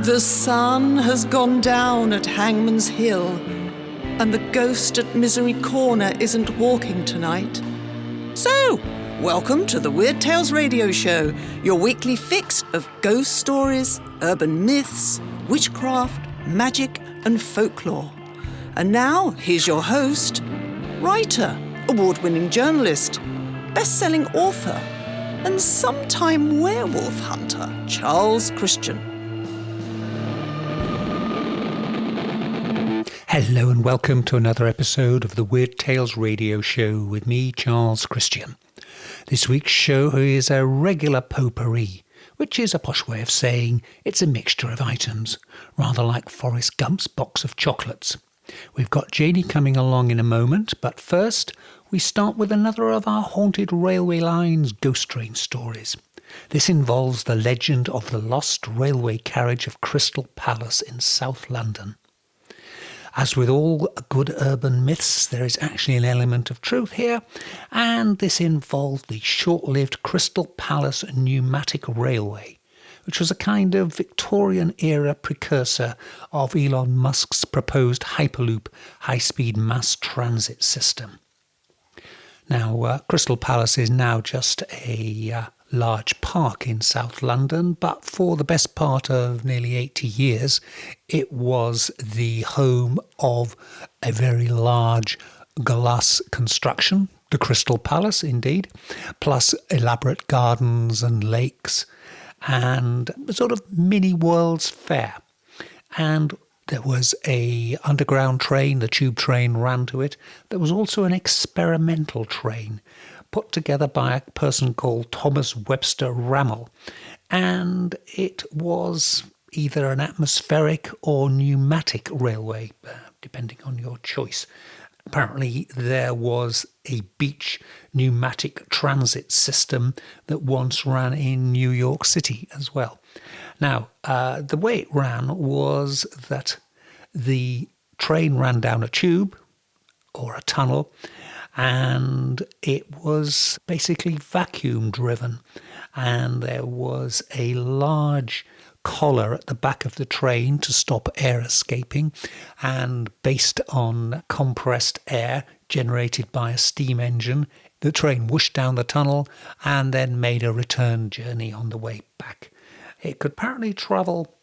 The sun has gone down at Hangman's Hill, and the ghost at Misery Corner isn't walking tonight. So, welcome to the Weird Tales Radio Show, your weekly fix of ghost stories, urban myths, witchcraft, magic, and folklore. And now, here's your host, writer, award-winning journalist, best-selling author, and sometime werewolf hunter, Charles Christian. Hello and welcome to another episode of the Weird Tales Radio Show with me, Charles Christian. This week's show is a regular potpourri, which is a posh way of saying it's a mixture of items, rather like Forrest Gump's box of chocolates. We've got Janie coming along in a moment, but first we start with another of our haunted railway lines ghost train stories. This involves the legend of the lost railway carriage of Crystal Palace in South London. As with all good urban myths, there is actually an element of truth here, and this involved the short-lived Crystal Palace pneumatic railway, which was a kind of Victorian-era precursor of Elon Musk's proposed Hyperloop high-speed mass transit system. Now, Crystal Palace is now just a large park in South London, but for the best part of nearly 80 years, it was the home of a very large glass construction, the Crystal Palace indeed, plus elaborate gardens and lakes, and a sort of mini World's Fair. And there was a underground train, the tube train ran to it. There was also an experimental train put together by a person called Thomas Webster Rammel, and it was either an atmospheric or pneumatic railway, depending on your choice. Apparently there was a beach pneumatic transit system that once ran in New York City as well. Now, the way it ran was that the train ran down a tube or a tunnel, and it was basically vacuum driven, and there was a large collar at the back of the train to stop air escaping, and based on compressed air generated by a steam engine, the train whooshed down the tunnel and then made a return journey on the way back. It could apparently travel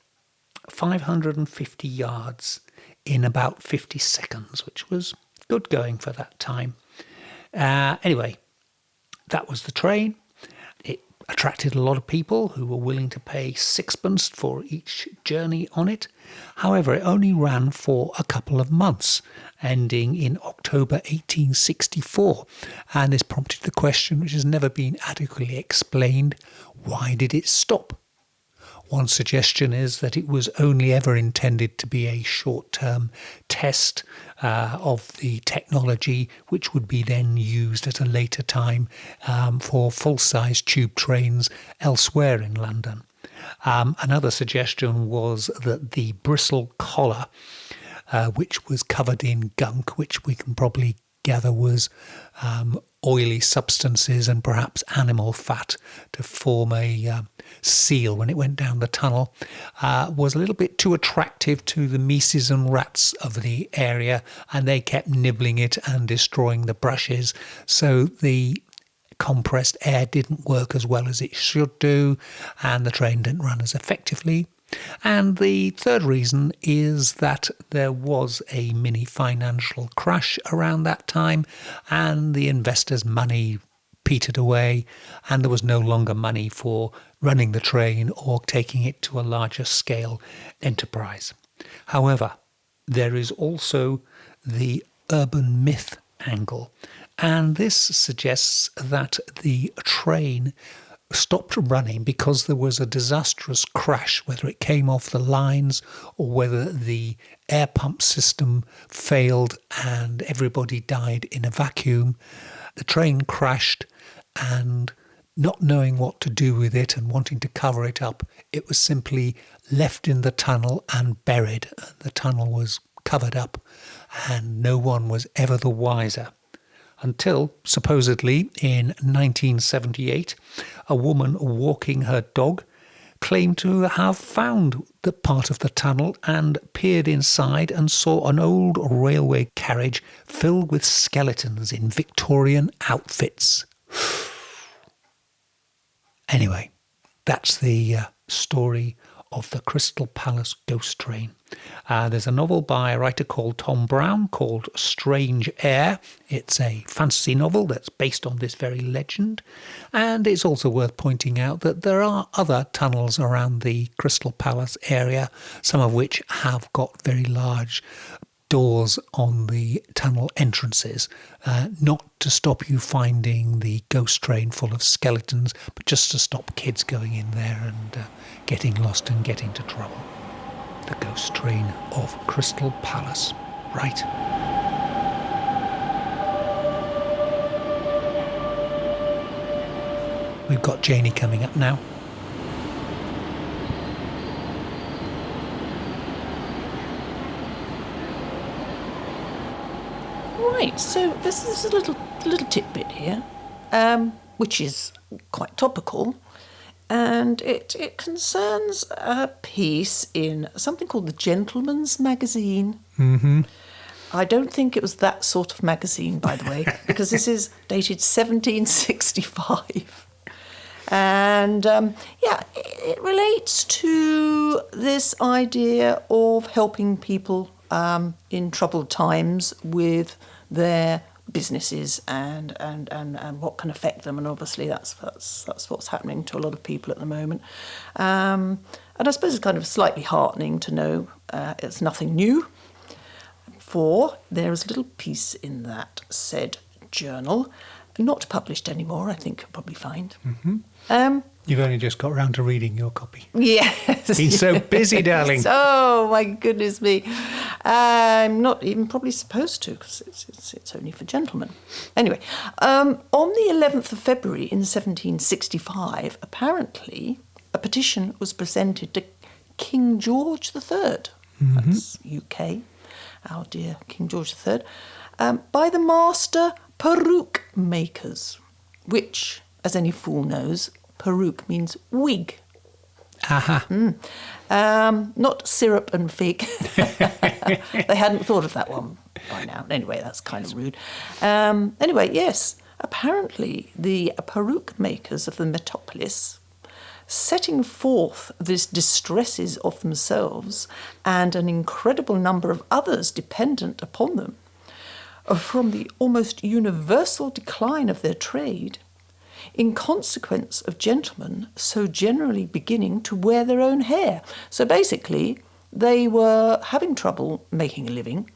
550 yards in about 50 seconds, which was good going for that time. Anyway, that was the train. It attracted a lot of people who were willing to pay sixpence for each journey on it. However, it only ran for a couple of months, ending in October 1864. And this prompted the question, which has never been adequately explained: why did it stop? One suggestion is that it was only ever intended to be a short-term test of the technology, which would be then used at a later time for full-size tube trains elsewhere in London. Another suggestion was that the bristle collar, which was covered in gunk, which we can probably gather was oily substances and perhaps animal fat to form a seal when it went down the tunnel, was a little bit too attractive to the mice and rats of the area, and they kept nibbling it and destroying the brushes, so the compressed air didn't work as well as it should do, and the train didn't run as effectively. And the third reason is that there was a mini financial crash around that time, and the investors' money petered away, and there was no longer money for running the train or taking it to a larger scale enterprise. However, there is also the urban myth angle, and this suggests that the train stopped running because there was a disastrous crash, whether it came off the lines or whether the air pump system failed and everybody died in a vacuum. The train crashed, and not knowing what to do with it and wanting to cover it up, it was simply left in the tunnel and buried. The tunnel was covered up and no one was ever the wiser. Until, supposedly, in 1978, a woman walking her dog claimed to have found the part of the tunnel and peered inside and saw an old railway carriage filled with skeletons in Victorian outfits. Anyway, that's the story of the Crystal Palace Ghost Train. There's a novel by a writer called Tom Brown called Strange Air. It's a fantasy novel that's based on this very legend. And it's also worth pointing out that there are other tunnels around the Crystal Palace area, some of which have got very large doors on the tunnel entrances, not to stop you finding the ghost train full of skeletons, but just to stop kids going in there and getting lost and getting into trouble. The ghost train of Crystal Palace. Right. We've got Janie coming up now. Right, so this is a little tidbit here, which is quite topical, and it concerns a piece in something called the Gentleman's Magazine. Mm-hmm. I don't think it was that sort of magazine, by the way, because this is dated 1765. And, it relates to this idea of helping people in troubled times with their businesses and what can affect them, and obviously that's what's happening to a lot of people at the moment. And I suppose it's kind of slightly heartening to know it's nothing new, for there is a little piece in that said journal, not published anymore, I think you'll probably find. Mm-hmm. You've only just got round to reading your copy. Yes. Been so busy, darling. Oh, my goodness me. I'm not even probably supposed to, because it's only for gentlemen. Anyway, on the 11th of February in 1765, apparently a petition was presented to King George III, mm-hmm. That's UK, our dear King George III, by the master peruke makers, which, as any fool knows, peruke means wig. Aha. Not syrup and fig. They hadn't thought of that one by now. Anyway, that's kind of rude. Anyway, yes, apparently the peruke makers of the metropolis, setting forth these distresses of themselves and an incredible number of others dependent upon them, from the almost universal decline of their trade, in consequence of gentlemen so generally beginning to wear their own hair. So basically, they were having trouble making a living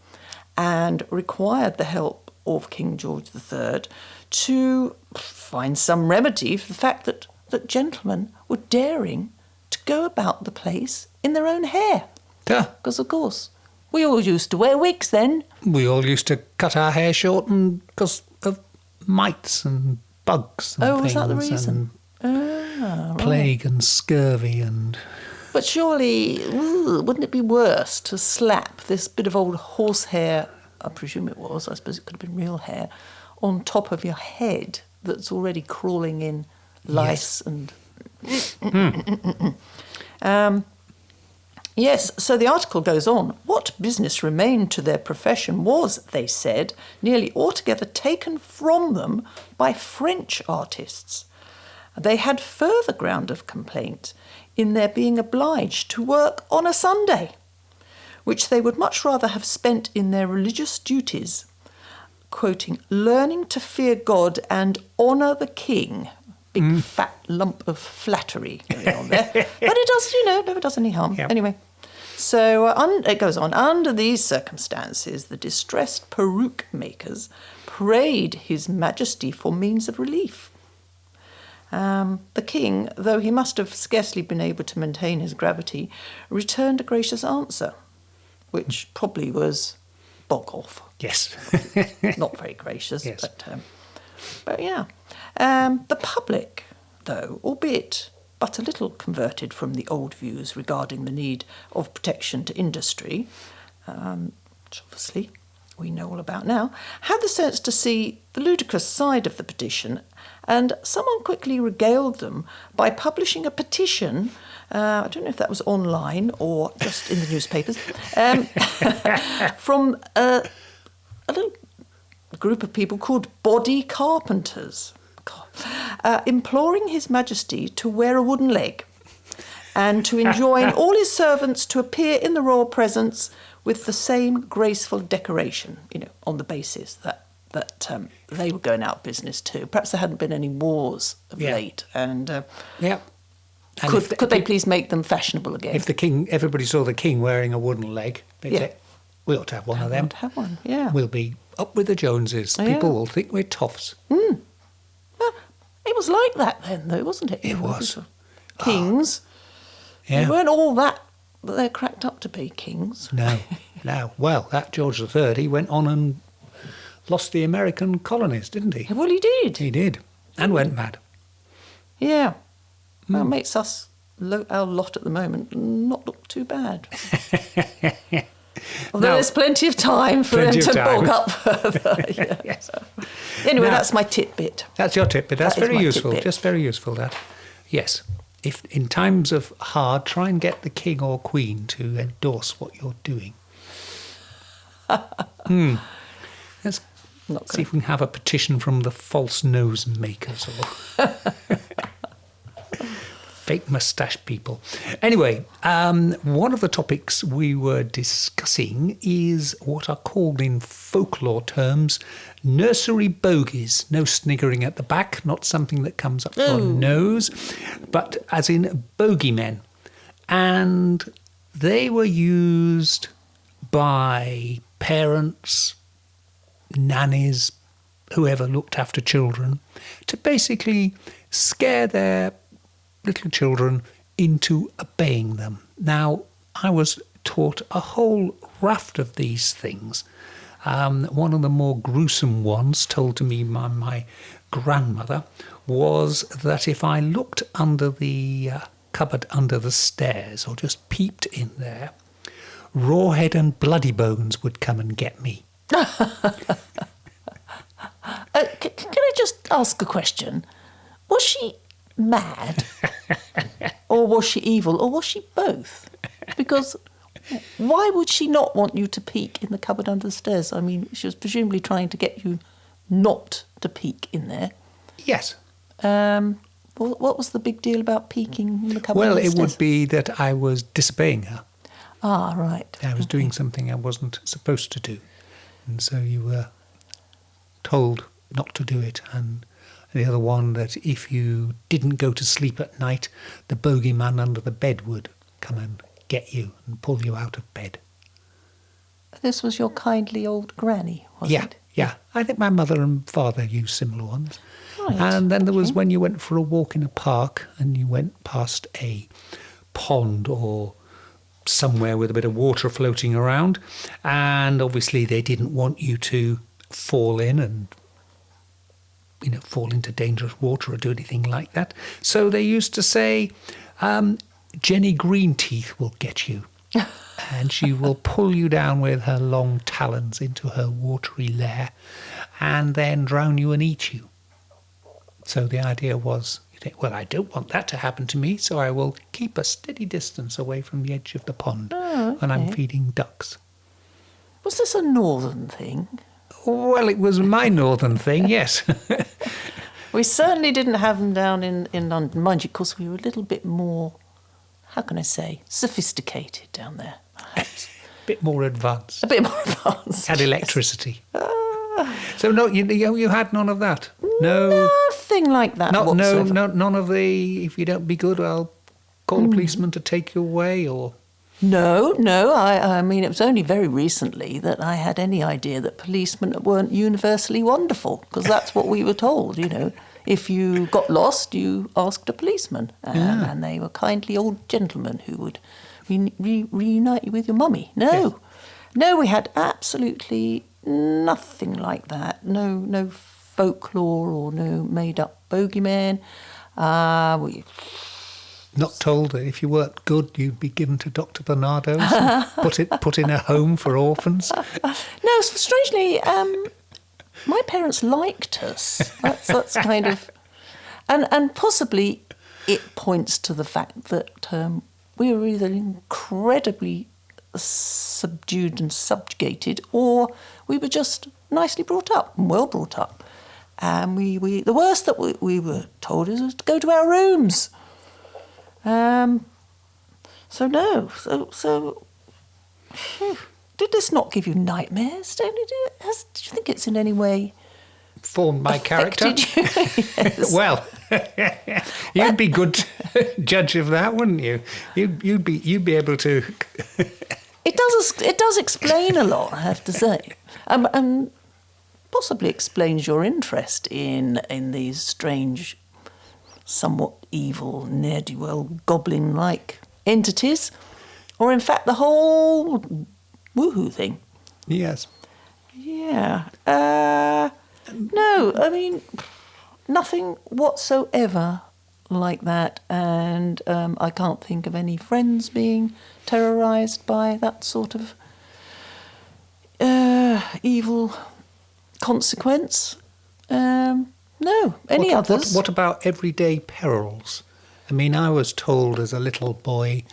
and required the help of King George III to find some remedy for the fact that gentlemen were daring to go about the place in their own hair. Yeah. Because, of course, we all used to wear wigs then. We all used to cut our hair short because of mites and bugs and things. Was that the reason? Plague and scurvy and... But surely, wouldn't it be worse to slap this bit of old horsehair, I presume it was, I suppose it could have been real hair, on top of your head that's already crawling in lice and... Yes, so the article goes on. What business remained to their profession was, they said, nearly altogether taken from them by French artists. They had further ground of complaint in their being obliged to work on a Sunday, which they would much rather have spent in their religious duties, quoting, learning to fear God and honour the king. Big fat lump of flattery going on there. But it does, never does any harm. Yep. Anyway, so it goes on. Under these circumstances, the distressed peruke makers prayed His Majesty for means of relief. The king, though he must have scarcely been able to maintain his gravity, returned a gracious answer, which probably was bog off. Yes. Not very gracious, yes. But yeah. The public, though, albeit but a little converted from the old views regarding the need of protection to industry, which obviously we know all about now, had the sense to see the ludicrous side of the petition, and someone quickly regaled them by publishing a petition I don't know if that was online or just in the newspapers, from a little group of people called body carpenters, imploring His Majesty to wear a wooden leg and to enjoin all his servants to appear in the royal presence with the same graceful decoration, on the basis that they were going out of business too. Perhaps there hadn't been any wars of late, and could they please make them fashionable again? If everybody saw the king wearing a wooden leg, they'd say, we ought to have one of them. Have one, yeah. We'll be up with the Joneses. People will think we're toffs. Mm. Well, it was like that then, though, wasn't it? It was. Kings. They weren't all that they're cracked up to be, kings. No. Well, that George III, he went on and lost the American colonies, didn't he? Well, he did. He did. And went mad. Yeah. That makes us, our lot at the moment, not look too bad. Although there's plenty of time for them to bog up further. Yes. Anyway, that's my tidbit. That's your tidbit. That's very useful. Tidbit. Just very useful, that. Yes. If in times of hard, try and get the king or queen to endorse what you're doing. Let's see if we can have a petition from the false nose makers or fake moustache people. Anyway, one of the topics we were discussing is what are called in folklore terms nursery bogies. No sniggering at the back, not something that comes up your nose, but as in bogeymen. And they were used by parents, nannies, whoever looked after children, to basically scare their little children into obeying them. Now, I was taught a whole raft of these things. One of the more gruesome ones told to me by my grandmother was that if I looked under the cupboard under the stairs or just peeped in there, Rawhead and Bloody Bones would come and get me. Can I just ask a question? Was she mad? Or was she evil? Or was she both? Because why would she not want you to peek in the cupboard under the stairs? I mean, she was presumably trying to get you not to peek in there. Yes. What was the big deal about peeking in the cupboard under the stairs? Well, it would be that I was disobeying her. Ah, right. I was doing something I wasn't supposed to do. And so you were told not to do it. And the other one, that if you didn't go to sleep at night, the bogeyman under the bed would come and get you and pull you out of bed. This was your kindly old granny, wasn't it? Yeah. I think my mother and father used similar ones. Right. And then there was when you went for a walk in a park and you went past a pond or somewhere with a bit of water floating around, and obviously they didn't want you to fall in and fall into dangerous water or do anything like that. So they used to say, Jenny Greenteeth will get you. And she will pull you down with her long talons into her watery lair and then drown you and eat you. So the idea was, you think, well, I don't want that to happen to me, so I will keep a steady distance away from the edge of the pond when I'm feeding ducks. Was this a northern thing? Well, it was my northern thing, yes. We certainly didn't have them down in London. Mind you, of course, we were a little bit more, how can I say, sophisticated down there, perhaps. A bit more advanced. A bit more advanced. Had electricity. So no, you had none of that? No. Nothing like that whatsoever. None of the, if you don't be good, I'll call a policeman to take you away, or... No. I mean, it was only very recently that I had any idea that policemen weren't universally wonderful, because that's what we were told, If you got lost, you asked a policeman, and they were kindly old gentlemen who would reunite you with your mummy. No, we had absolutely nothing like that. No folklore or no made-up bogeyman. Not told that if you weren't good, you'd be given to Dr. Bernardo's and put in a home for orphans. No, strangely, my parents liked us. That's kind of, and possibly it points to the fact that we were either incredibly subdued and subjugated, or we were just nicely brought up and well brought up. And we the worst that we were told is to go to our rooms. So did this not give you nightmares? Do you think it's in any way formed my character? You? Yes. Well, you'd be good judge of that, wouldn't you? You'd be able to. It does explain a lot, I have to say, and possibly explains your interest in these strange, somewhat evil, ne'er-do-well, goblin-like entities, or in fact the whole woohoo thing. Yes. Yeah. No, I mean, nothing whatsoever like that, and I can't think of any friends being terrorised by that sort of evil consequence. No, any others? What about everyday perils? I mean, I was told as a little boy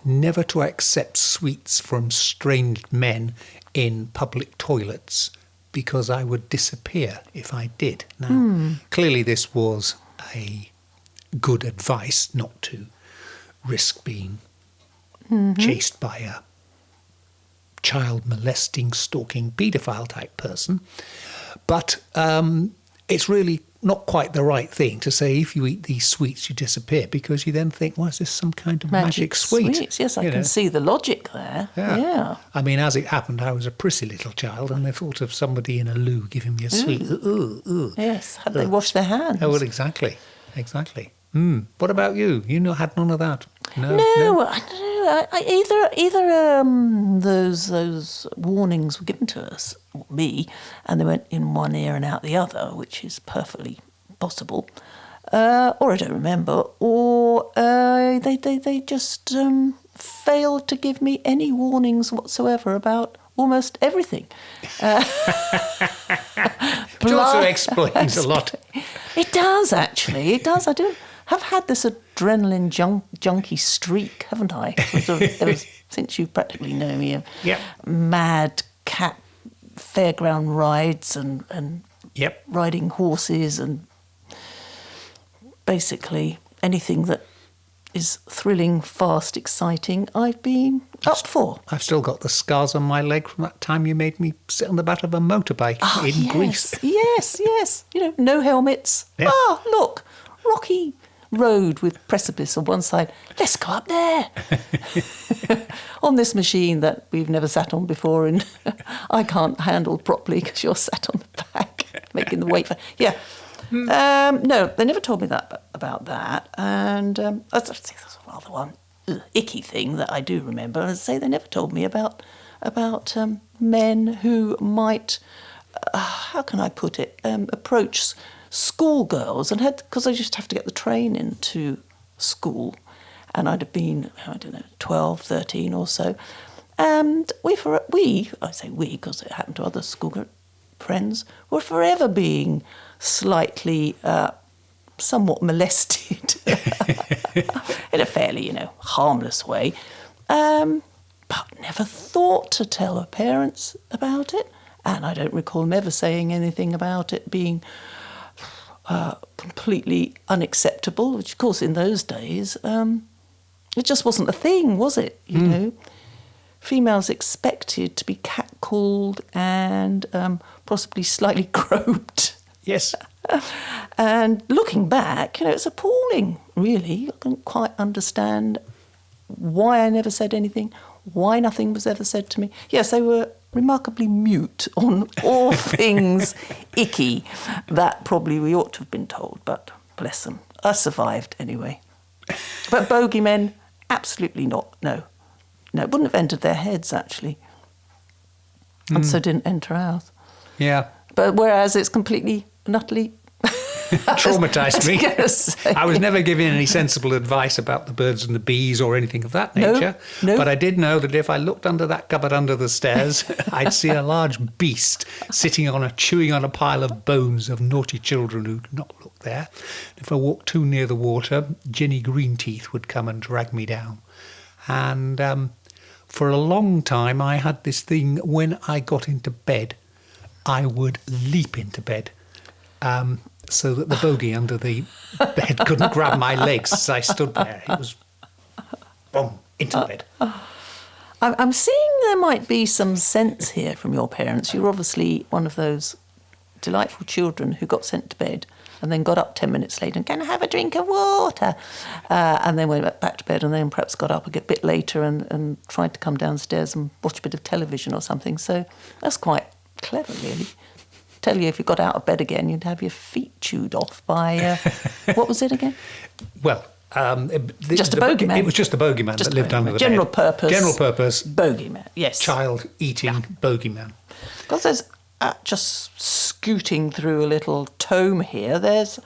never to accept sweets from strange men in public toilets because I would disappear if I did. Now, clearly this was a good advice not to risk being chased by a child molesting, stalking, paedophile type person. But it's really not quite the right thing to say if you eat these sweets you disappear, because you then think, well, is this some kind of magic sweet? Sweets, yes, I can see the logic there. Yeah. I mean, as it happened, I was a prissy little child, and I thought of somebody in a loo giving me a sweet. Yes, had they washed their hands? Oh, well, exactly. What about you? You had none of that? No. Either those warnings were given to us, me, and they went in one ear and out the other, which is perfectly possible, or I don't remember, or they just failed to give me any warnings whatsoever about almost everything. Which also explains a lot. It does, actually. It does. I do have had this adrenaline junkie streak, haven't I? Since you practically know me. Mad cat fairground rides and riding horses and basically anything that is thrilling, fast, exciting, I've been up for. I've still got the scars on my leg from that time you made me sit on the back of a motorbike in Greece. Yes. No helmets. Yeah. Look, rocky road with precipice on one side. Let's go up there. On this machine that we've never sat on before and I can't handle properly because you're sat on the back making the weight for... Yeah. No, they never told me about that. And that's rather one icky thing that I do remember. As I say, they never told me about men who might, how can I put it, approach schoolgirls and because I just have to get the train into school, and I'd have been, 12, 13 or so, and I say we because it happened to other school friends, were forever being slightly, somewhat molested in a fairly, harmless way, but never thought to tell her parents about it, and I don't recall them ever saying anything about it being completely unacceptable, which of course in those days it just wasn't a thing, was it? You know, females expected to be catcalled and possibly slightly groped. Yes. And looking back, it's appalling, really. I couldn't quite understand why I never said anything, why nothing was ever said to me. Yes, they were remarkably mute on all things icky that probably we ought to have been told, but bless them. I survived anyway. But bogeymen, absolutely not. No, it wouldn't have entered their heads, actually. And so didn't enter ours. Yeah. But whereas it's completely and utterly Traumatised me. I was gonna say. I was never given any sensible advice about the birds and the bees or anything of that nature. No. But I did know that if I looked under that cupboard under the stairs, I'd see a large beast chewing on a pile of bones of naughty children who'd not looked there. If I walked too near the water, Jenny Greenteeth would come and drag me down. And for a long time, I had this thing, when I got into bed, I would leap into bed so that the bogey under the bed couldn't grab my legs as I stood there. It was, boom, into bed. I'm seeing there might be some sense here from your parents. You're obviously one of those delightful children who got sent to bed and then got up 10 minutes later and can I have a drink of water? And then went back to bed and then perhaps got up a bit later and tried to come downstairs and watch a bit of television or something. So that's quite clever, really. Tell you if you got out of bed again, you'd have your feet chewed off by, what was it again? Well, just a bogeyman. It was just a bogeyman that lived under the General bed. purpose. General purpose. Bogeyman, yes. Child-eating bogeyman. Because there's, just scooting through a little tome here, there's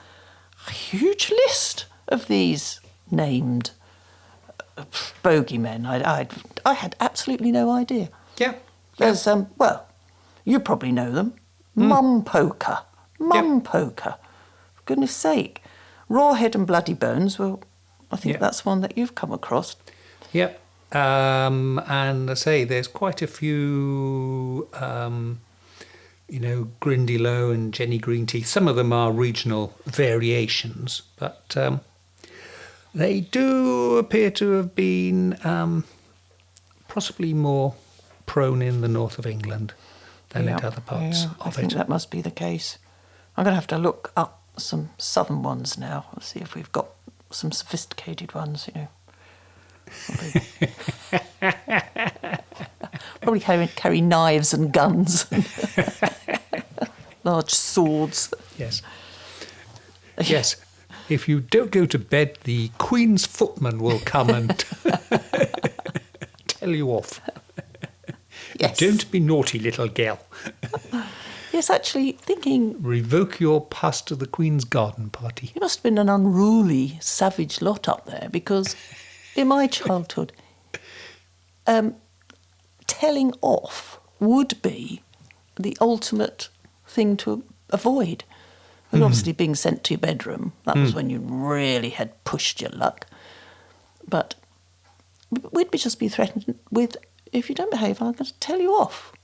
a huge list of these named bogeymen. I had absolutely no idea. Yeah. There's, well, you probably know them. Mum Poker. For goodness sake. Rawhead and Bloody Bones, well, I think that's one that you've come across. Yep. And I say there's quite a few, Grindy Low and Jenny Greenteeth. Some of them are regional variations, but they do appear to have been possibly more prone in the north of England than in other parts of I think that must be the case. I'm going to have to look up some southern ones now. Let's see if we've got some sophisticated ones, Probably carry knives and guns. Large swords. Yes. Yes. If you don't go to bed, the Queen's footman will come and tell you off. Yes. Don't be naughty, little girl. Yes, actually, thinking... Revoke your pass to the Queen's garden party. You must have been an unruly, savage lot up there, because in my childhood, telling off would be the ultimate thing to avoid. And obviously being sent to your bedroom, that was when you really had pushed your luck. But we'd just be threatened with, if you don't behave, I'm going to tell you off.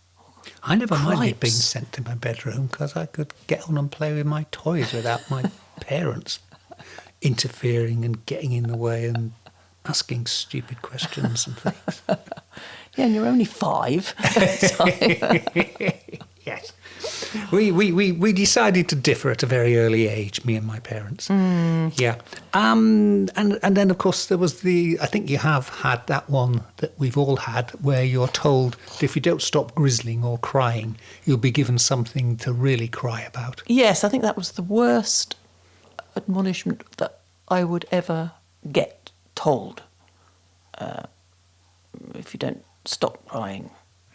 I never minded Cripes. being sent to my bedroom because I could get on and play with my toys without my parents interfering and getting in the way and asking stupid questions and things. Yeah, and you're only 5. Yes. We decided to differ at a very early age, me and my parents. Yeah. And then, of course, there was I think you have had that one that we've all had where you're told that if you don't stop grizzling or crying, you'll be given something to really cry about. Yes, I think that was the worst admonishment that I would ever get told. If you don't stop crying,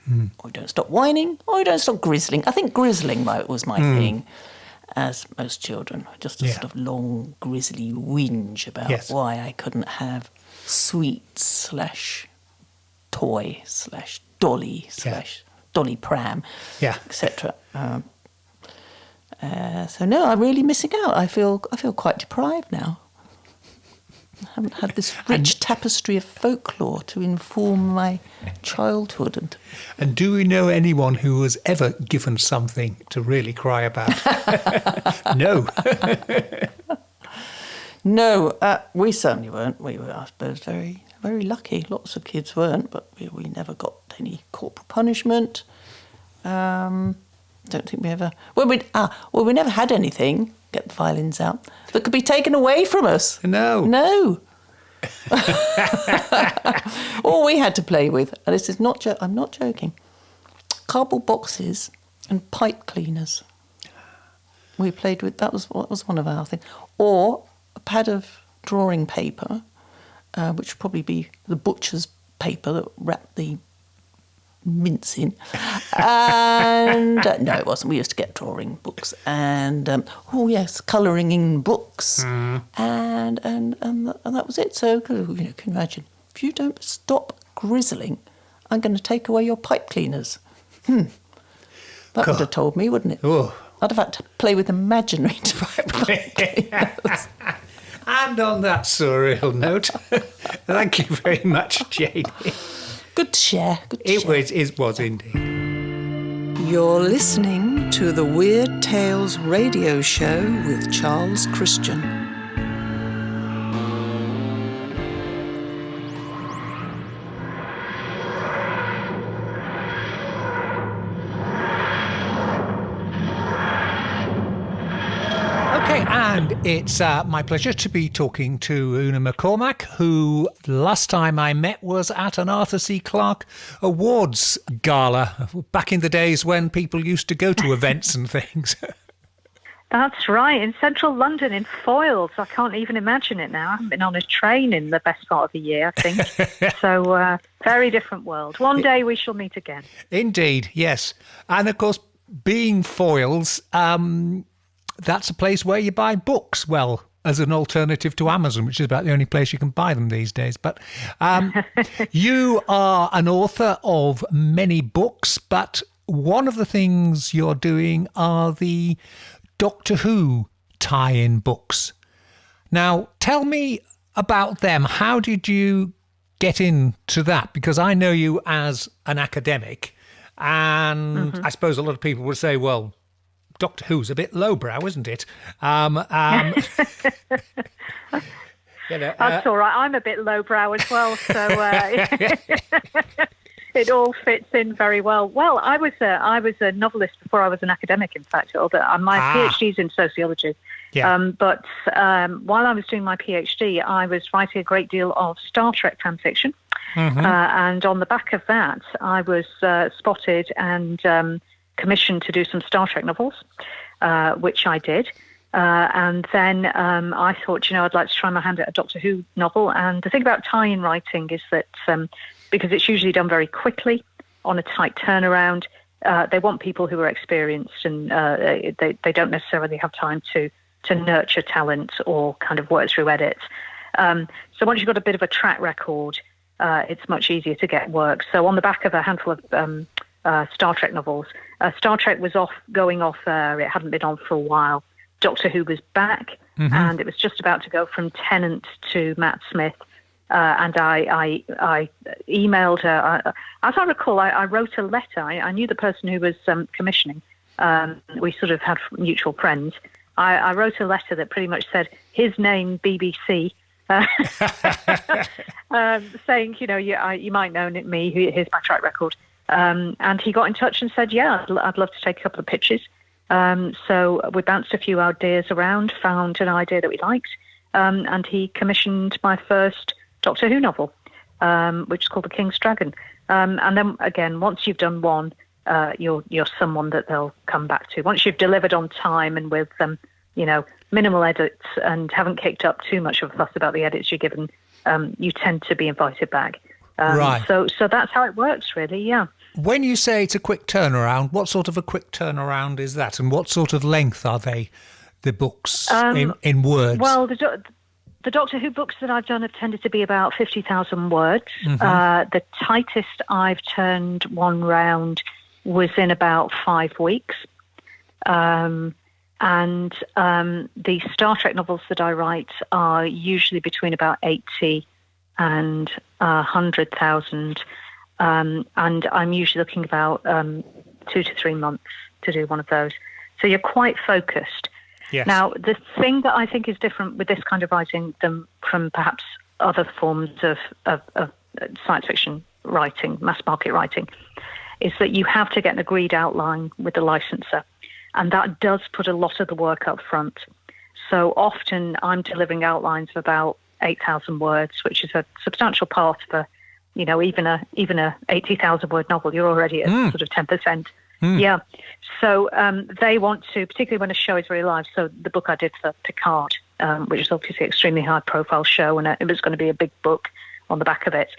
or you don't stop whining, or you don't stop grizzling. I think grizzling was my thing, as most children. Just a sort of long, grisly whinge about why I couldn't have sweet/toy/dolly/dolly pram, etc. So no, I'm really missing out. I feel quite deprived now. I haven't had this rich tapestry of folklore to inform my childhood. And do we know anyone who was ever given something to really cry about? No. No, we certainly weren't. We were, I suppose, very, very lucky. Lots of kids weren't, but we never got any corporal punishment. Don't think we ever... we never had anything, get the violins out, that could be taken away from us. No. All we had to play with, and this is not I'm not joking, cardboard boxes and pipe cleaners. We played with, that was one of our things. Or a pad of drawing paper, which would probably be the butcher's paper that wrapped the mincing. And no, it wasn't. We used to get drawing books and, colouring in books. And that was it. So, you know, can you imagine? If you don't stop grizzling, I'm going to take away your pipe cleaners. That would have told me, wouldn't it? Oh. I'd have had to play with imaginary pipe cleaners. And on that surreal note, thank you very much, Janie. Good to share. It was indeed. You're listening to the Weird Tales radio show with Charles Christian. And it's my pleasure to be talking to Una McCormack, who last time I met was at an Arthur C. Clarke Awards gala, back in the days when people used to go to events and things. That's right, in central London, in Foyles. I can't even imagine it now. I haven't been on a train in the best part of the year, I think. So, very different world. One day we shall meet again. Indeed, yes. And of course, being Foyles, that's a place where you buy books, well, as an alternative to Amazon, which is about the only place you can buy them these days. But you are an author of many books, but one of the things you're doing are the Doctor Who tie-in books. Now, tell me about them. How did you get into that? Because I know you as an academic, and I suppose a lot of people would say, well, Doctor Who's a bit lowbrow, isn't it? You know, that's all right. I'm a bit lowbrow as well, so it all fits in very well. Well, I was a novelist before I was an academic, in fact. Although my PhD's in sociology. Yeah. But while I was doing my PhD, I was writing a great deal of Star Trek fan fiction. And on the back of that, I was spotted and commissioned to do some Star Trek novels, which I did. And then I thought, you know, I'd like to try my hand at a Doctor Who novel. And the thing about tie-in writing is that because it's usually done very quickly on a tight turnaround, they want people who are experienced, and they don't necessarily have time to nurture talent or kind of work through edits. So once you've got a bit of a track record, it's much easier to get work. So on the back of a handful of Star Trek novels, Star Trek was going off air. It hadn't been on for a while. Doctor Who was back, and it was just about to go from Tennant to Matt Smith. And I emailed her. As I recall, I wrote a letter. I knew the person who was commissioning. We sort of had mutual friends. I wrote a letter that pretty much said, his name, BBC, saying, you know, you might know me. Here's my track record. And he got in touch and said, yeah, I'd love to take a couple of pitches. So we bounced a few ideas around, found an idea that we liked, and he commissioned my first Doctor Who novel, which is called The King's Dragon. And then again, once you've done one, you're someone that they'll come back to. Once you've delivered on time and with you know, minimal edits and haven't kicked up too much of a fuss about the edits you're given, you tend to be invited back. Right. So that's how it works, really. Yeah. When you say it's a quick turnaround, what sort of a quick turnaround is that, and what sort of length are they? The books in words. Well, the Doctor Who books that I've done have tended to be about 50,000 words. The tightest I've turned one round was in about 5 weeks. And the Star Trek novels that I write are usually between about 80 and 100,000. And I'm usually looking about 2 to 3 months to do one of those. So you're quite focused. Yes. Now, the thing that I think is different with this kind of writing than from perhaps other forms of science fiction writing, mass market writing, is that you have to get an agreed outline with the licensor. And that does put a lot of the work up front. So often I'm delivering outlines of about 8,000 words, which is a substantial part of a, you know, even a 80,000 word novel. You're already at sort of 10%. Yeah. So they want to, particularly when a show is very live. So the book I did for Picard, which is obviously an extremely high profile show, and it was going to be a big book on the back of it.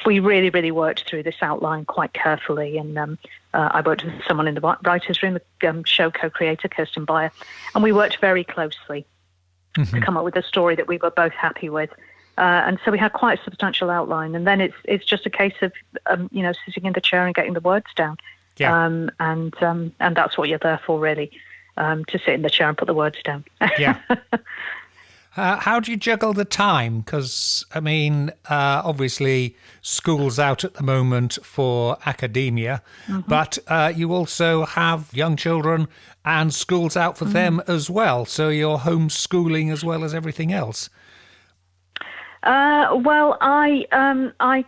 we really, really worked through this outline quite carefully. And I worked with someone in the writer's room, the show co-creator, Kirsten Beyer, and we worked very closely to come up with a story that we were both happy with. And so we had quite a substantial outline. And then it's just a case of, sitting in the chair and getting the words down. Yeah. And that's what you're there for, really, to sit in the chair and put the words down. Yeah. How do you juggle the time? Because, obviously, school's out at the moment for academia, but you also have young children and school's out for them as well. So you're homeschooling as well as everything else. Well, I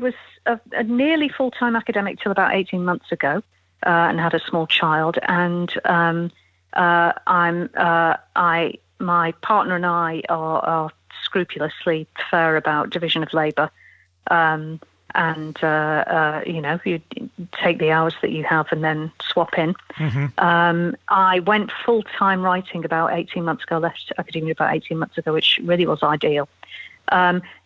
was a nearly full-time academic till about 18 months ago, and had a small child. And my partner and I are scrupulously fair about division of labour. You take the hours that you have and then swap in. I went full-time writing about 18 months ago, left academia about 18 months ago, which really was ideal.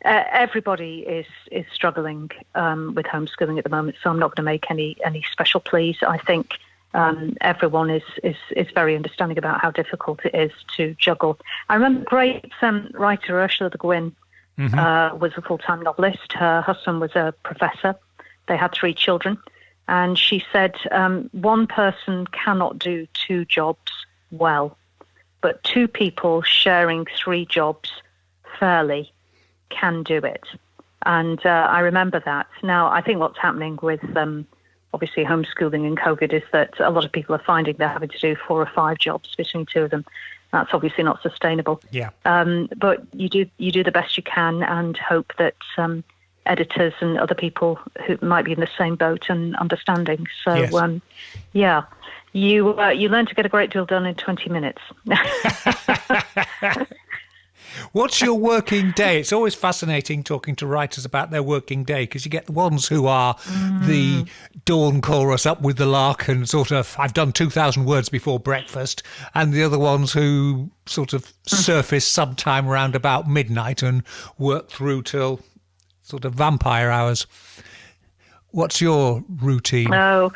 Everybody is struggling with homeschooling at the moment, so I'm not going to make any special pleas. I think everyone is very understanding about how difficult it is to juggle. I remember great writer Ursula Le Guin was a full-time novelist. Her husband was a professor. They had 3 children. And she said, one person cannot do 2 jobs well, but 2 people sharing 3 jobs fairly can do it. And I remember that. Now, I think what's happening with obviously homeschooling and COVID is that a lot of people are finding they're having to do 4 or 5 jobs between 2 of them. That's obviously not sustainable. Yeah. But you do the best you can and hope that editors and other people who might be in the same boat and understanding. So, yes. You learn to get a great deal done in 20 minutes. What's your working day? It's always fascinating talking to writers about their working day, because you get the ones who are the dawn chorus up with the lark and sort of, I've done 2,000 words before breakfast, and the other ones who sort of surface sometime around about midnight and work through till sort of vampire hours. What's your routine? No,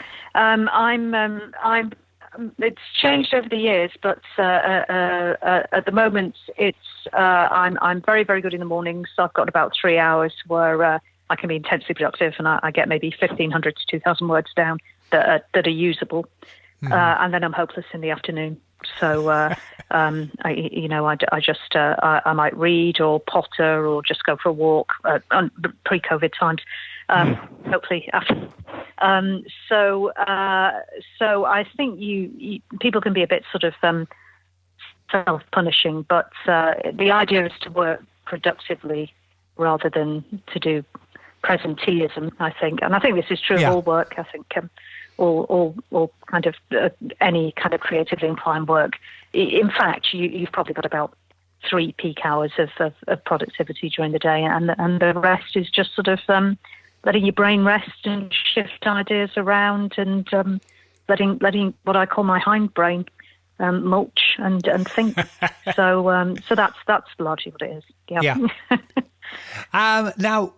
it's changed over the years, but at the moment, I'm very, very good in the mornings. I've got about 3 hours where I can be intensely productive, and I get maybe 1,500 to 2,000 words down that are usable, and then I'm hopeless in the afternoon. So I might read or potter or just go for a walk on pre-COVID times. Hopefully after. So I think people can be a bit sort of self-punishing, but the idea is to work productively rather than to do presenteeism, I think. And I think this is true of all work. I think all kind of any kind of creatively inclined work. In fact, you've probably got about 3 peak hours of productivity during the day, and the rest is just sort of letting your brain rest and shift ideas around, and letting what I call my hindbrain mulch and think. So that's largely what it is. Yeah. Now,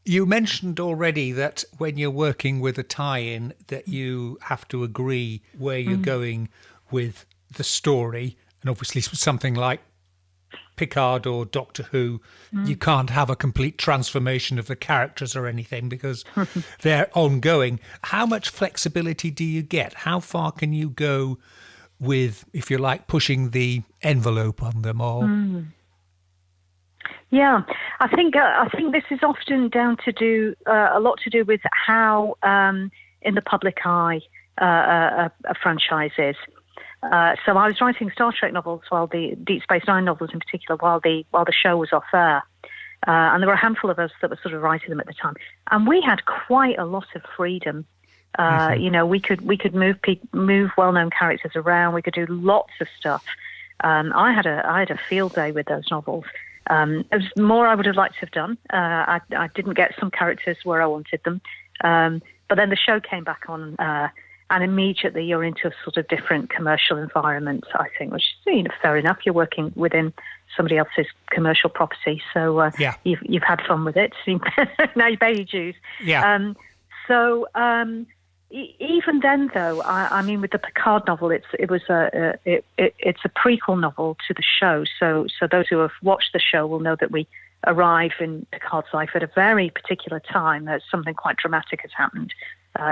you mentioned already that when you're working with a tie-in, that you have to agree where you're going with the story, and obviously something like Picard or Doctor Who, you can't have a complete transformation of the characters or anything because they're ongoing. How much flexibility do you get? How far can you go with, if you like, pushing the envelope on them all? Yeah, I think this is often down to do a lot to do with how in the public eye a franchise is. So I was writing Star Trek novels, while the Deep Space Nine novels in particular, while the show was off air, and there were a handful of us that were sort of writing them at the time, and we had quite a lot of freedom. We could move well-known characters around. We could do lots of stuff. I had a field day with those novels. It was more I would have liked to have done. I didn't get some characters where I wanted them, but then the show came back on. And immediately you're into a sort of different commercial environment, I think, which is fair enough. You're working within somebody else's commercial property, so you've had fun with it. Now you pay your dues. Yeah. Even then, though, I mean, with the Picard novel, it's a prequel novel to the show. So those who have watched the show will know that we arrive in Picard's life at a very particular time. Something quite dramatic has happened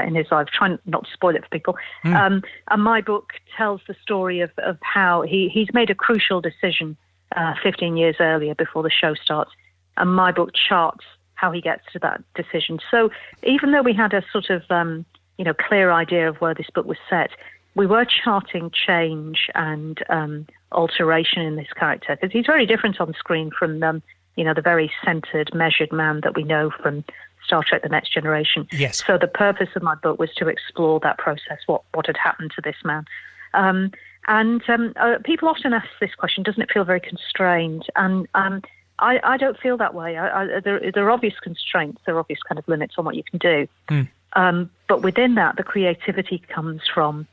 in his life. Trying not to spoil it for people. And my book tells the story of how he's made a crucial decision 15 years earlier before the show starts. And my book charts how he gets to that decision. So even though we had a sort of clear idea of where this book was set, we were charting change and alteration in this character, because he's very different on screen from the very centered, measured man that we know from Star Trek: The Next Generation. Yes. So the purpose of my book was to explore that process, what had happened to this man. People often ask this question, doesn't it feel very constrained? And I don't feel that way. There are obvious constraints, there are obvious kind of limits on what you can do. But within that, the creativity comes from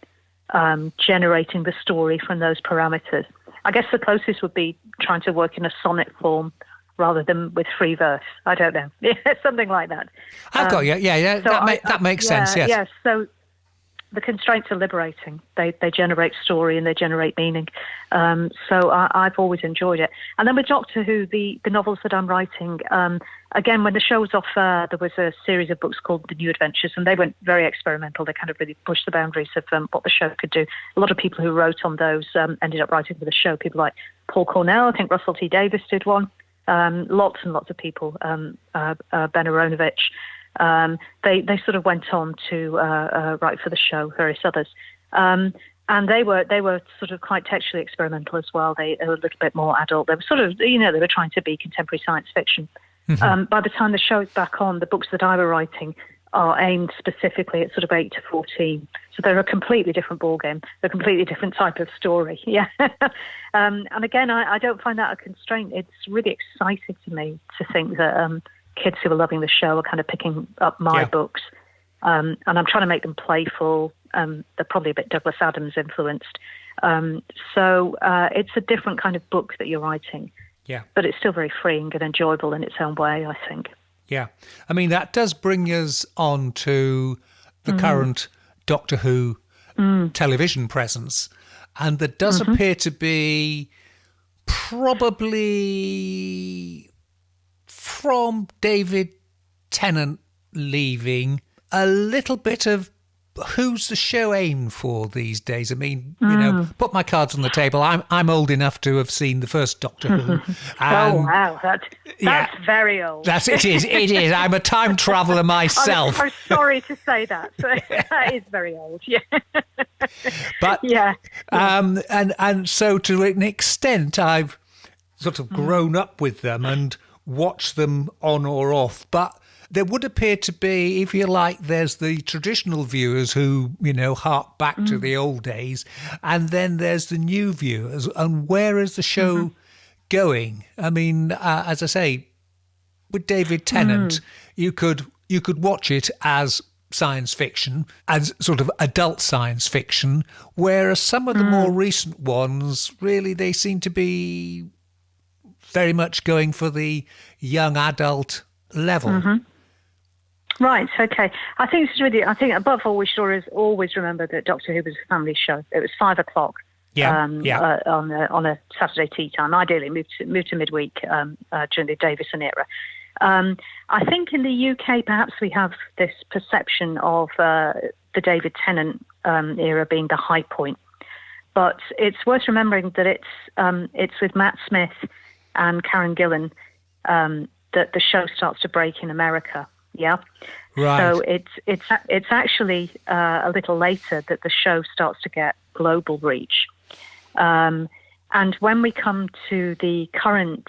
generating the story from those parameters. I guess the closest would be trying to work in a sonnet form rather than with free verse. I don't know. Yeah, something like that. I've got you. Yeah. So that makes sense, yes. Yeah, so the constraints are liberating. They generate story and they generate meaning. So I've always enjoyed it. And then with Doctor Who, the novels that I'm writing, again, when the show was off air, there was a series of books called The New Adventures, and they went very experimental. They kind of really pushed the boundaries of what the show could do. A lot of people who wrote on those ended up writing for the show. People like Paul Cornell, I think Russell T Davies did one. Lots and lots of people, Ben Aronovich. They sort of went on to write for the show, various others. And they were sort of quite textually experimental as well. They were a little bit more adult. They were sort of, they were trying to be contemporary science fiction. Mm-hmm. By the time the show is back on, the books that I were writing are aimed specifically at sort of 8 to 14. So they're a completely different ballgame. They're a completely different type of story. Yeah. And again, I don't find that a constraint. It's really exciting to me to think that kids who are loving the show are kind of picking up my books. And I'm trying to make them playful. They're probably a bit Douglas Adams influenced. So it's a different kind of book that you're writing. Yeah. But it's still very freeing and enjoyable in its own way, I think. Yeah. I mean, that does bring us on to the current Doctor Who television presence. And there does appear to be probably, from David Tennant leaving, a little bit of who's the show aimed for these days. I mean, put my cards on the table. I'm old enough to have seen the first Doctor Who. Oh wow, that's very old. It is. I'm a time traveller myself. I'm sorry to say that. That is very old. Yeah. But and so to an extent, I've sort of grown up with them and watched them on or off, but there would appear to be, if you like, there's the traditional viewers who, hark back to the old days, and then there's the new viewers. And where is the show going? I mean, as I say, with David Tennant, you could watch it as science fiction, as sort of adult science fiction, whereas some of the more recent ones, really, they seem to be very much going for the young adult level. Right, okay. I think above all, we should always remember that Doctor Who was a family show. It was 5 o'clock on a Saturday tea time. Ideally, moved to midweek during the Davison era. I think in the UK, perhaps we have this perception of the David Tennant era being the high point. But it's worth remembering that it's with Matt Smith and Karen Gillan that the show starts to break in America. Yeah, right. So it's actually a little later that the show starts to get global reach, and when we come to the current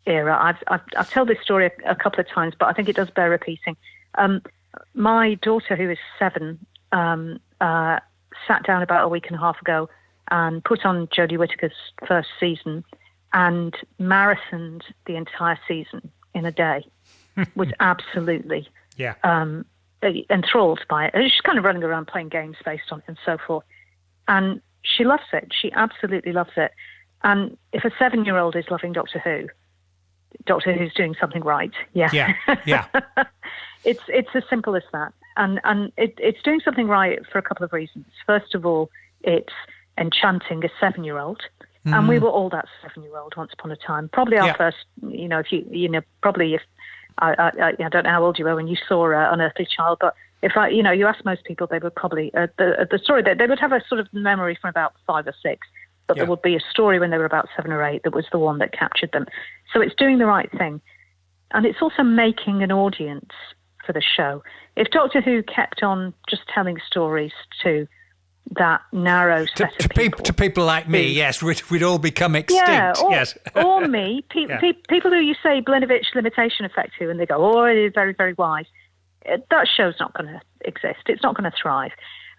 era, I've told this story a couple of times, but I think it does bear repeating. My daughter, who is 7, sat down about a week and a half ago and put on Jodie Whittaker's first season and marathoned the entire season in a day. Was absolutely enthralled by it. And she's kind of running around playing games based on it and so forth. And she loves it. She absolutely loves it. And if a 7-year-old is loving Doctor Who's doing something right. Yeah. It's as simple as that. And it's doing something right for a couple of reasons. First of all, it's enchanting a 7-year-old. And we were all that 7-year-old once upon a time. Probably our first, if I don't know how old you were when you saw Unearthly Child, but if you ask most people, they would probably, the story, they would have a sort of memory from about 5 or 6, but there would be a story when they were about 7 or 8 that was the one that captured them. So it's doing the right thing. And it's also making an audience for the show. If Doctor Who kept on just telling stories to that narrow set of people. To people like me, yes, we'd all become extinct. Yeah, yes. Or me, people who you say Blinovitch limitation effect to, and they go, oh, it is very, very wise. That show's not going to exist. It's not going to thrive.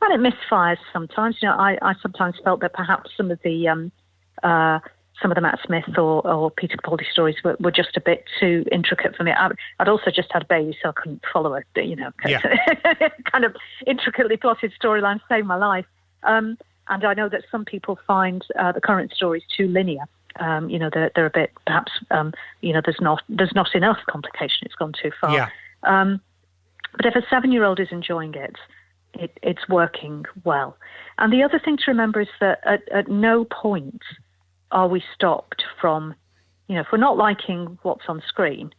And it misfires sometimes. I sometimes felt that perhaps some of the Matt Smith or Peter Capaldi stories were just a bit too intricate for me. I'd also just had a baby, so I couldn't follow it. Kind of intricately plotted storyline saved my life. And I know that some people find the current stories too linear. They're a bit perhaps there's not enough complication. It's gone too far. Yeah. But if a 7-year-old is enjoying it's working well. And the other thing to remember is that at no point are we stopped from, if we're not liking what's on screen,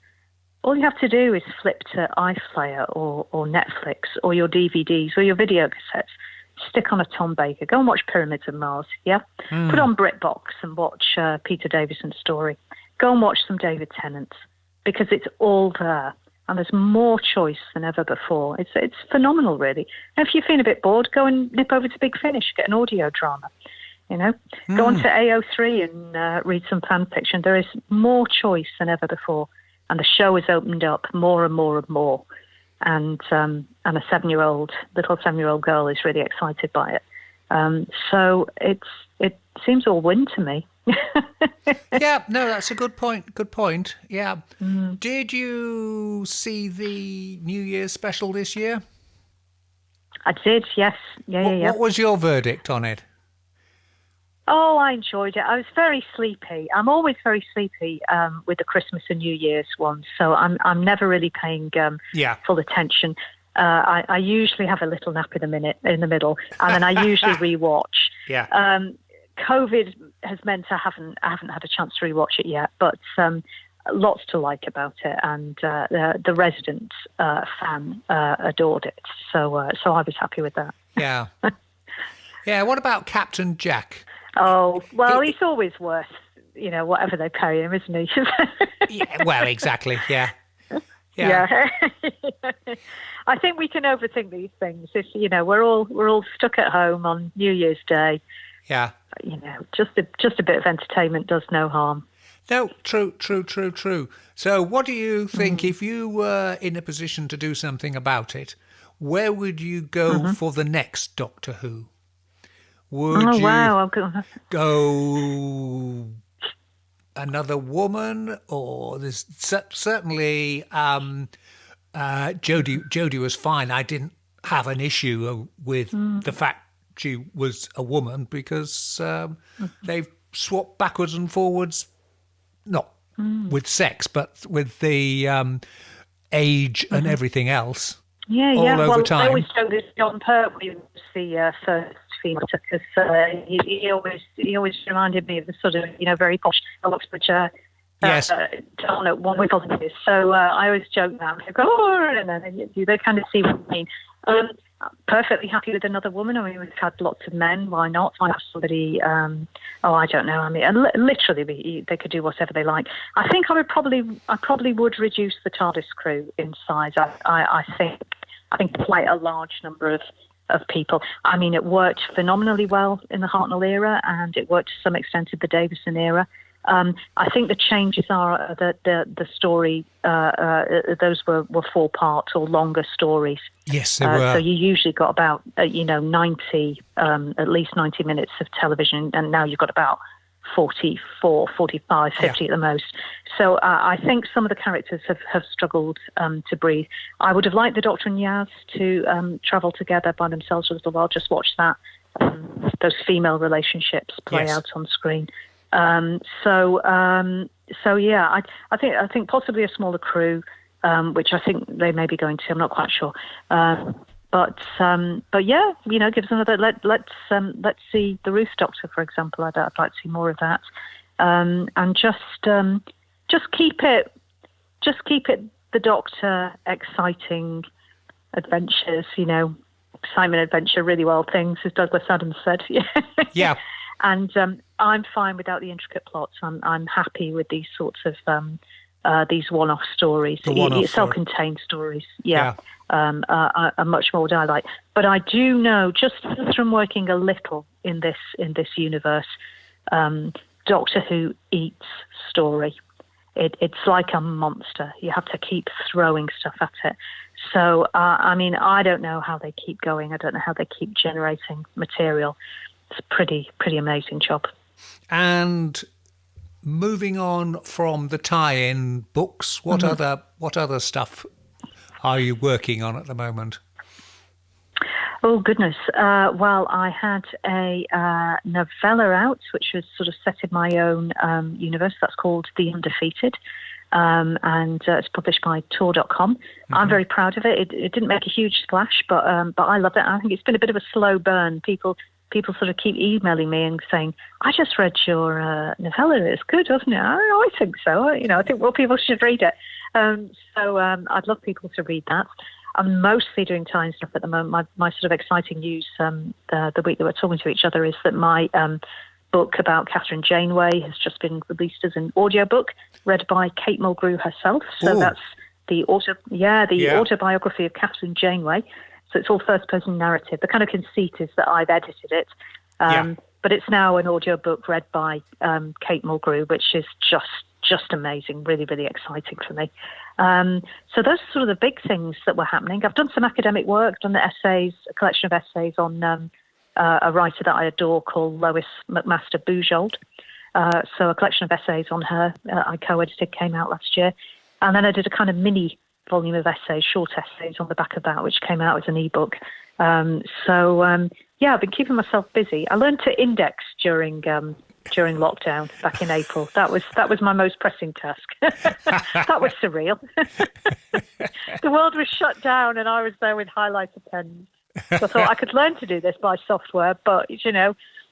all you have to do is flip to iPlayer or Netflix or your DVDs or your video cassettes, stick on a Tom Baker, go and watch Pyramids of Mars, Put on BritBox and watch Peter Davison's story. Go and watch some David Tennant, because it's all there. And there's more choice than ever before. It's phenomenal, really. And if you feel a bit bored, go and nip over to Big Finish, get an audio drama. Go on to AO3 and read some fan fiction. There is more choice than ever before, and the show has opened up more and more and more. And a little 7-year-old girl is really excited by it. So it seems all win to me. Yeah, no, that's a good point. Good point. Yeah. Did you see the New Year's special this year? I did, yes. Yeah. What was your verdict on it? Oh, I enjoyed it. I was very sleepy. I'm always very sleepy with the Christmas and New Year's ones, so I'm never really paying full attention. I usually have a little nap in the middle, and then I usually rewatch. Yeah. COVID has meant I haven't had a chance to rewatch it yet, but lots to like about it, and the resident fan adored it, so I was happy with that. Yeah. Yeah. What about Captain Jack? Oh, well, he's always worth, whatever they pay him, isn't he? Yeah, well, exactly. Yeah. I think we can overthink these things. If we're all stuck at home on New Year's Day. Yeah. Just a bit of entertainment does no harm. No, true. So what do you think, if you were in a position to do something about it, where would you go for the next Doctor Who? Would you go another woman, or there's certainly Jodie was fine. I didn't have an issue with the fact she was a woman, because they've swapped backwards and forwards, not with sex, but with the age and everything else. All over time. I always joke that John Pertwee was the first female, because he always reminded me of the sort of very posh Oxfordshire. Yes. John at one with positives. So I always joke that. I go, and then they kind of see what I mean. I'm perfectly happy with another woman. I mean, we've had lots of men. Why not? Why have somebody? I don't know. I mean, literally, they could do whatever they like. I think I probably would reduce the TARDIS crew in size. I think quite a large number of people. I mean, it worked phenomenally well in the Hartnell era, and it worked to some extent in the Davison era. I think the changes are that the story, those were 4-part or longer stories. Yes, they were. So you usually got about, 90, at least 90 minutes of television, and now you've got about 44, 45, 50 at the most. So I think some of the characters have struggled to breathe. I would have liked the Doctor and Yaz to travel together by themselves for a little while, just watch that, those female relationships play out on screen. So yeah, I think possibly a smaller crew, which I think they may be going to. I'm not quite sure. But yeah, give us another. Let's see the Ruth Doctor, for example. I'd like to see more of that, and just keep it the Doctor exciting adventures. Excitement, adventure, really wild things, as Douglas Adams said. Yeah. And I'm fine without the intricate plots. I'm happy with these sorts of these one-off stories, self-contained stories. Yeah. Are much more what I like. But I do know, just from working a little in this universe, Doctor Who eats story. It's like a monster. You have to keep throwing stuff at it. So, I don't know how they keep going. I don't know how they keep generating material. It's a pretty amazing job. And moving on from the tie-in books, what other stuff are you working on at the moment? Oh, goodness. Well, I had a novella out, which was sort of set in my own universe. That's called The Undefeated. And it's published by Tor.com. Mm-hmm. I'm very proud of it. It didn't make a huge splash, but I love it. I think it's been a bit of a slow burn. People sort of keep emailing me and saying, I just read your novella. It's good, wasn't it? I think so. I think more people should read it. So I'd love people to read that. I'm mostly doing tie-in stuff at the moment. My sort of exciting news the week that we're talking to each other is that my book about Catherine Janeway has just been released as an audiobook read by Kate Mulgrew herself. So that's the autobiography of Catherine Janeway. So it's all first-person narrative. The kind of conceit is that I've edited it. But it's now an audiobook read by Kate Mulgrew, which is just amazing, really, really exciting for me. So those are sort of the big things that were happening. I've done some academic work, done the essays, a collection of essays on a writer that I adore called Lois McMaster Bujold. So a collection of essays on her I co-edited came out last year. And then I did a kind of mini volume of essays, short essays on the back of that, which came out as an ebook. I've been keeping myself busy. I learned to index during lockdown back in April. That was my most pressing task. That was surreal. The world was shut down and I was there with highlighter pens. So I thought I could learn to do this by software, but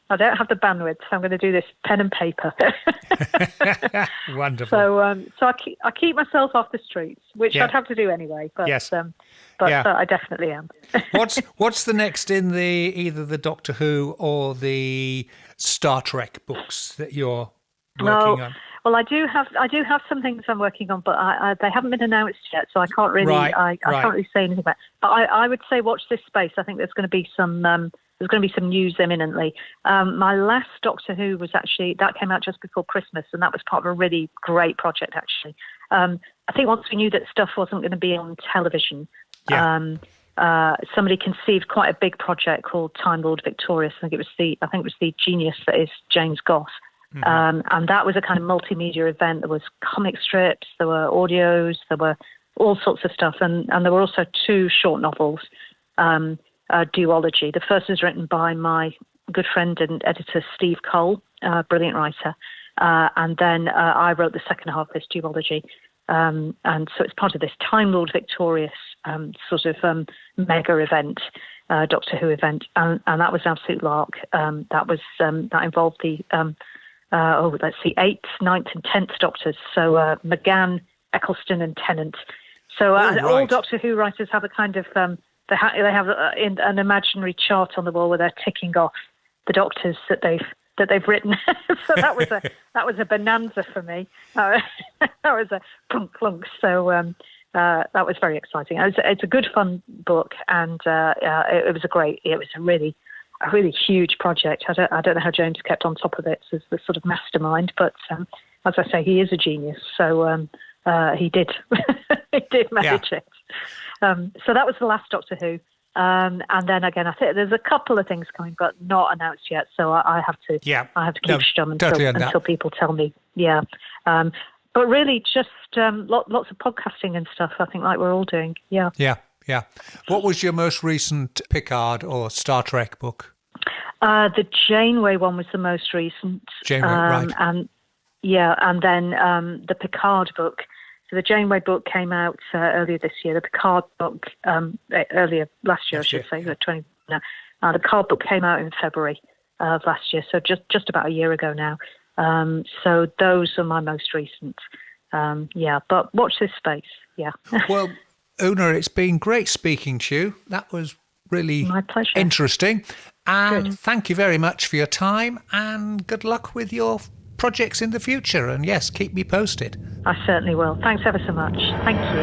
I don't have the bandwidth, so I'm going to do this pen and paper. Wonderful. So I keep myself off the streets, which I'd have to do anyway. But yes. But I definitely am. What's the next in either the Doctor Who or the Star Trek books that you're working on? Well, I do have some things I'm working on, but they haven't been announced yet, so I can't really I can't really say anything about it. But I would say watch this space. I think there's going to be some news imminently. My last Doctor Who was that came out just before Christmas, and that was part of a really great project, actually. I think once we knew that stuff wasn't going to be on television, somebody conceived quite a big project called Time Lord Victorious. I think it was the genius that is James Goss. Mm-hmm. And that was a kind of multimedia event. There was comic strips, there were audios, there were all sorts of stuff, and there were also 2 short novels. Duology. The first was written by my good friend and editor Steve Cole, brilliant writer, and then I wrote the second half of this duology, and so it's part of this Time Lord Victorious sort of mega event, Doctor Who event, and that was an absolute lark. That involved the 8th, 9th, and 10th Doctors, so McGann, Eccleston, and Tennant. So all Doctor Who writers have a kind of they have an imaginary chart on the wall where they're ticking off the Doctors that they've written. So that was a bonanza for me. That was a plunk. So that was very exciting. It's a good fun book, and it was a really huge project. I don't know how James kept on top of it as the sort of mastermind, but as I say, he is a genius. So he did manage it. So that was the last Doctor Who. And then again, I think there's a couple of things coming, but not announced yet. So I have to keep stum until people tell me. Yeah. But really, just lots of podcasting and stuff. I think, like we're all doing. Yeah. Yeah. What was your most recent Picard or Star Trek book? The Janeway one was the most recent. Janeway, right. And then the Picard book. So the Janeway book came out earlier this year. The Picard book earlier last year, I should say. The Picard book came out in February of last year, so just about a year ago now. So those are my most recent. But watch this space. Yeah. Well, Una, it's been great speaking to you. That was really my pleasure. Interesting. And Thank you very much for your time, and good luck with your projects in the future. And yes, keep me posted. I certainly will. Thanks ever so much. Thank you.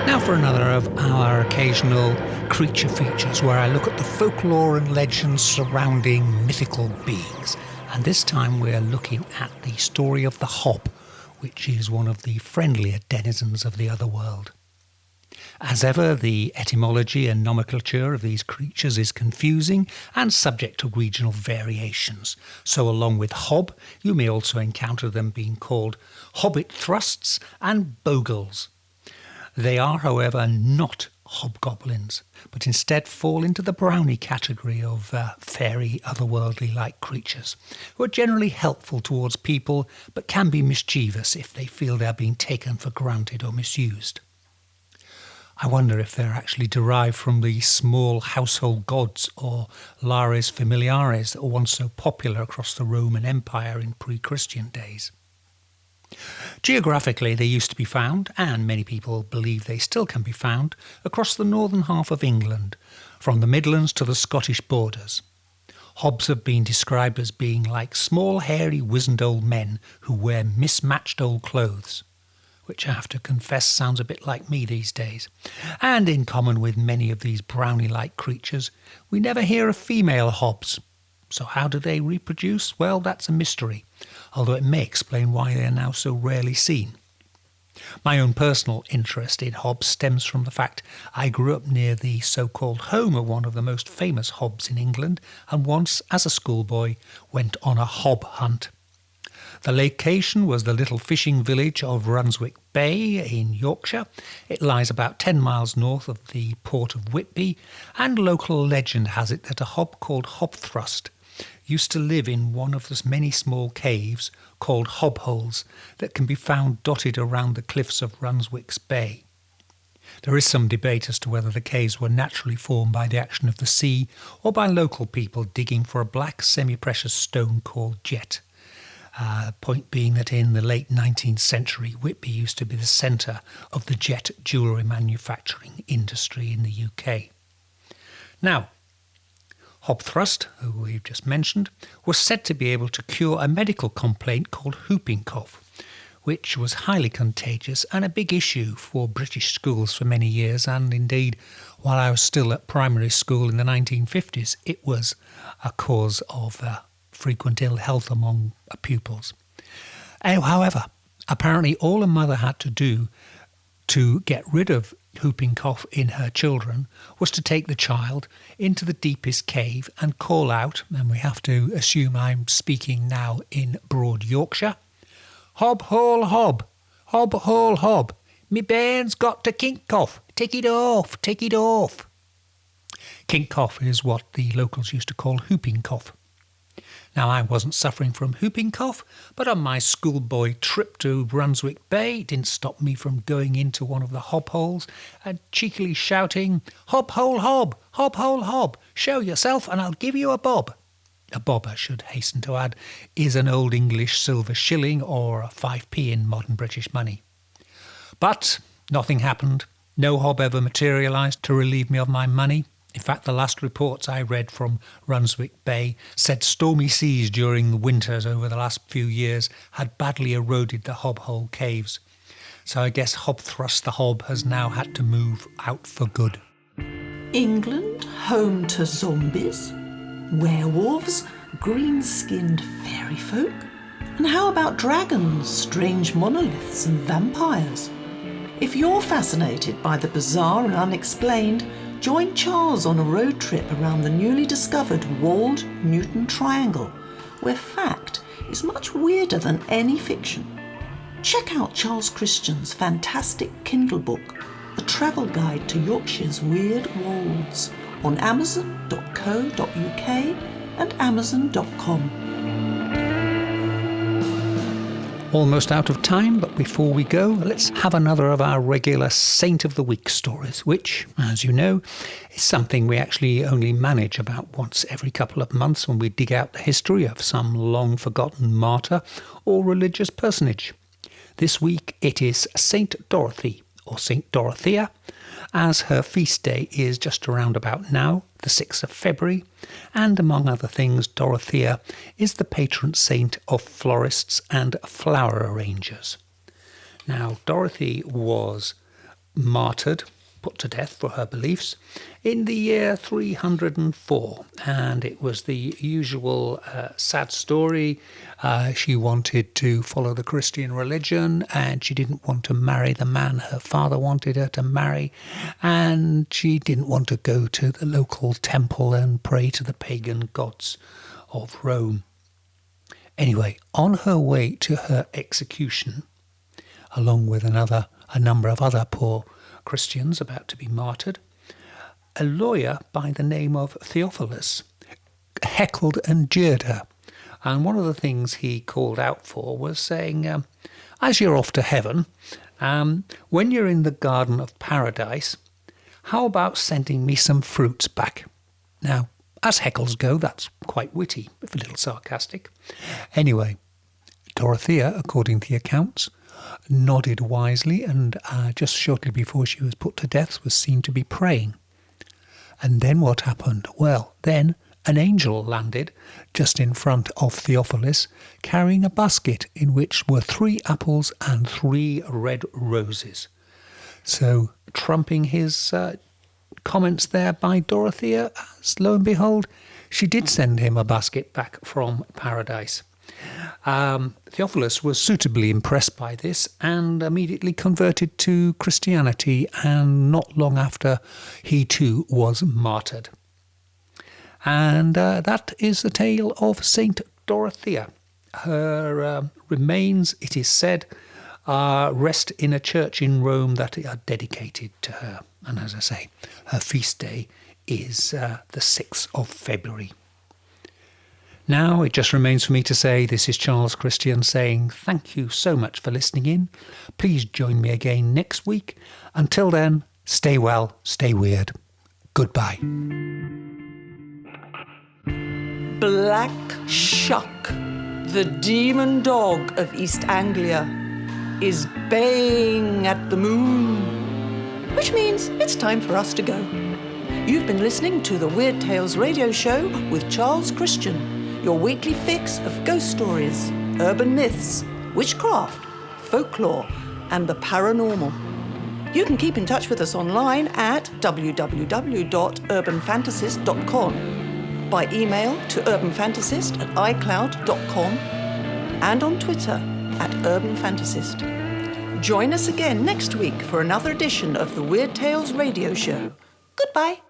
Now for another of our occasional creature features, where I look at the folklore and legends surrounding mythical beings. And this time we're looking at the story of the Hob, which is one of the friendlier denizens of the other world. As ever, the etymology and nomenclature of these creatures is confusing and subject to regional variations. So along with Hob, you may also encounter them being called hobbit thrusts and bogles. They are, however, not hobgoblins, but instead fall into the brownie category of fairy, otherworldly-like creatures, who are generally helpful towards people, but can be mischievous if they feel they're being taken for granted or misused. I wonder if they're actually derived from the small household gods or lares familiares that were once so popular across the Roman Empire in pre-Christian days. Geographically, they used to be found, and many people believe they still can be found, across the northern half of England, from the Midlands to the Scottish borders. Hobs have been described as being like small, hairy, wizened old men who wear mismatched old clothes, which I have to confess sounds a bit like me these days. And in common with many of these brownie-like creatures, we never hear of female hobs. So how do they reproduce? Well, that's a mystery, although it may explain why they are now so rarely seen. My own personal interest in hobs stems from the fact I grew up near the so-called home of one of the most famous hobs in England, and once, as a schoolboy, went on a hob hunt. The location was the little fishing village of Runswick Bay in Yorkshire. It lies about 10 miles north of the port of Whitby, and local legend has it that a hob called Hobthrust used to live in one of the many small caves called hob holes that can be found dotted around the cliffs of Runswick's Bay. There is some debate as to whether the caves were naturally formed by the action of the sea or by local people digging for a black semi-precious stone called jet. Point being that in the late 19th century, Whitby used to be the centre of the jet jewellery manufacturing industry in the UK. Now, Hobthrust, who we've just mentioned, was said to be able to cure a medical complaint called whooping cough, which was highly contagious and a big issue for British schools for many years, and indeed, while I was still at primary school in the 1950s, it was a cause of frequent ill health among pupils. However, apparently all a mother had to do to get rid of whooping cough in her children was to take the child into the deepest cave and call out, and we have to assume I'm speaking now in broad Yorkshire, "Hob hole hob, hob hole hob, me bairn's got to kink cough, take it off, take it off." Kink cough is what the locals used to call whooping cough. Now, I wasn't suffering from whooping cough, but on my schoolboy trip to Brunswick Bay, it didn't stop me from going into one of the hob holes and cheekily shouting, "Hob hole hob, hob hole hob, show yourself and I'll give you a bob." A bob, I should hasten to add, is an old English silver shilling or a 5p in modern British money. But nothing happened. No hob ever materialised to relieve me of my money. In fact, the last reports I read from Runswick Bay said stormy seas during the winters over the last few years had badly eroded the hob hole caves. So I guess Hobthrust the hob has now had to move out for good. England, home to zombies, werewolves, green-skinned fairy folk? And how about dragons, strange monoliths and vampires? If you're fascinated by the bizarre and unexplained, join Charles on a road trip around the newly discovered walled Newton Triangle, where fact is much weirder than any fiction. Check out Charles Christian's fantastic Kindle book, A Travel Guide to Yorkshire's Weird Wolds, on amazon.co.uk and amazon.com. Almost out of time, but before we go, let's have another of our regular Saint of the Week stories, which, as you know, is something we actually only manage about once every couple of months when we dig out the history of some long-forgotten martyr or religious personage. This week it is Saint Dorothy, or Saint Dorothea, as her feast day is just around about now, the 6th of February, and among other things, Dorothea is the patron saint of florists and flower arrangers. Now, Dorothy was martyred, put to death for her beliefs, in the year 304, and it was the usual sad story. She wanted to follow the Christian religion, and she didn't want to marry the man her father wanted her to marry, and she didn't want to go to the local temple and pray to the pagan gods of Rome. Anyway, on her way to her execution, along with a number of other poor Christians about to be martyred, a lawyer by the name of Theophilus heckled and jeered her. And one of the things he called out for was saying, as you're off to heaven, when you're in the Garden of Paradise, how about sending me some fruits back? Now, as heckles go, that's quite witty, if a little sarcastic. Anyway, Dorothea, according to the accounts, nodded wisely, and just shortly before she was put to death was seen to be praying. And then what happened? Well, then an angel landed just in front of Theophilus, carrying a basket in which were 3 apples and 3 red roses. So, trumping his comments there by Dorothea, as lo and behold, she did send him a basket back from paradise. Theophilus was suitably impressed by this and immediately converted to Christianity, and not long after he too was martyred. And that is the tale of Saint Dorothea. Her remains, it is said, rest in a church in Rome that are dedicated to her. And as I say, her feast day is the 6th of February. Now it just remains for me to say this is Charles Christian saying thank you so much for listening in. Please join me again next week. Until then, stay well, stay weird. Goodbye. Black Shuck, the demon dog of East Anglia, is baying at the moon, which means it's time for us to go. You've been listening to the Weird Tales radio show with Charles Christian, your weekly fix of ghost stories, urban myths, witchcraft, folklore, and the paranormal. You can keep in touch with us online at www.urbanfantasist.com, by email to urbanfantasist@icloud.com, and on Twitter @urbanfantasist. Join us again next week for another edition of the Weird Tales radio show. Goodbye.